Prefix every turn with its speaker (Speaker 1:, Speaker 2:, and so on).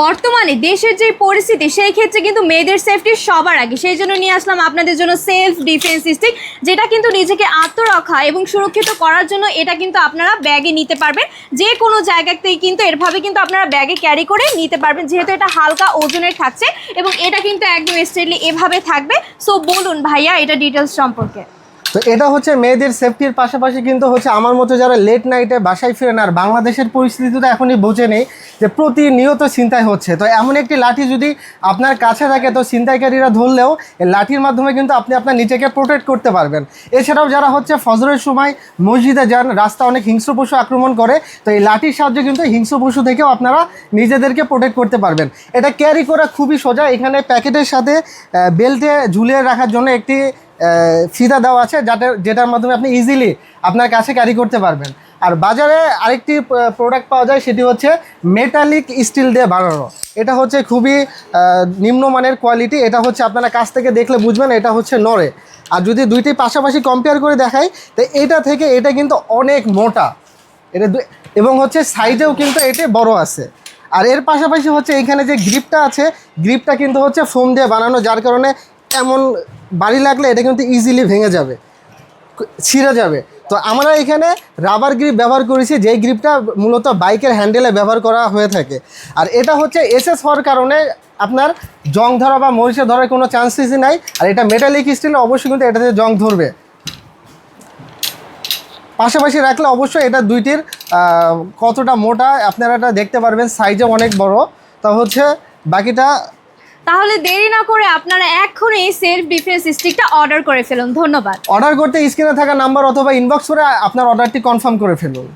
Speaker 1: বর্তমানে দেশের যে পরিস্থিতি সেই ক্ষেত্রে কিন্তু মেয়েদের সেফটি সবার আগে, সেই জন্য নিয়ে আসলাম আপনাদের জন্য সেলফ ডিফেন্স স্টিক, যেটা কিন্তু নিজেকে আত্মরক্ষা এবং সুরক্ষিত করার জন্য এটা কিন্তু আপনারা ব্যাগে নিতে পারবেন। যে কোনো জায়গাতেই কিন্তু এভাবে কিন্তু আপনারা ব্যাগে ক্যারি করে নিতে পারবেন, যেহেতু এটা হালকা ওজনের থাকছে এবং এটা কিন্তু একদম স্ট্রেটলি এভাবে থাকবে। সো বলুন ভাইয়া এটা ডিটেলস সম্পর্কে।
Speaker 2: তো এটা হচ্ছে মেয়েদের সেফটির পাশাপাশি কিন্তু হচ্ছে আমার মতো যারা লেট নাইটে বাসায় ফিরেন, আর বাংলাদেশের পরিস্থিতিটা এখনই বোঝে নেই যে প্রতিনিয়ত ছিনতাই হচ্ছে। তো এমন একটি লাঠি যদি আপনার কাছে থাকে তো ছিনতাইকারীরা ধরলেও এই লাঠির মাধ্যমে কিন্তু আপনি আপনার নিজেকে প্রোটেক্ট করতে পারবেন। এছাড়াও যারা হচ্ছে ফজরের সময় মসজিদে যান, রাস্তা অনেক হিংস্র পশু আক্রমণ করে, তো এই লাঠির সাহায্যে কিন্তু হিংস্র পশু থেকেও আপনারা নিজেদেরকে প্রোটেক্ট করতে পারবেন। এটা ক্যারি করা খুবই সোজা। এখানে প্যাকেটের সাথে বেল্টে ঝুলিয়ে রাখার জন্য একটি ফিতা দেওয়া আছে, যেটার মাধ্যমে আপনি ইজিলি আপনার কাছে ক্যারি করতে পারবেন। আর বাজারে আরেকটি প্রোডাক্ট পাওয়া যায়, সেটি হচ্ছে মেটালিক স্টিল দিয়ে বানানো। এটা হচ্ছে খুবই নিম্নমানের কোয়ালিটি। এটা হচ্ছে আপনারা কাছ থেকে দেখলে বুঝবেন এটা হচ্ছে নড়ে। আর যদি দুইটি পাশাপাশি কম্পেয়ার করে দেখাই তো এটা থেকে এটা কিন্তু অনেক মোটা, এটা এবং হচ্ছে সাইজেও কিন্তু এটা বড় আছে। আর এর পাশাপাশি হচ্ছে এইখানে যে গ্রিপটা আছে, গ্রিপটা কিন্তু হচ্ছে ফোম দিয়ে বানানো, যার কারণে এমন বাড়ি লাগলে এটা কিন্তু ইজিলি ভেঙে যাবে, ছিঁড়ে যাবে। তো আমরা এখানে রাবার গ্রিপ ব্যবহার করেছি, যেই গ্রিপটা মূলত বাইকের হ্যান্ডেলে ব্যবহার করা হয়ে থাকে। আর এটা হচ্ছে এসএস হওয়ার কারণে আপনার জং ধরা বা মরিচে ধরার কোনো চান্সেসই নাই। আর এটা মেটালিক স্টিল, অবশ্যই কিন্তু এটাতে জং ধরবে। পাশাপাশি রাখলে অবশ্যই এটা দুইটির কতটা মোটা আপনারা এটা দেখতে পারবেন, সাইজে অনেক বড়। তা হচ্ছে বাকিটা,
Speaker 1: তাহলে দেরি না করে আপনারা এখনই এই সেলফ ডিফেন্স স্টিকটা অর্ডার করে ফেলুন। ধন্যবাদ।
Speaker 2: অর্ডার করতে স্ক্রিনে থাকা নাম্বার অথবা ইনবক্স করে আপনার অর্ডারটি কনফার্ম করে ফেলুন।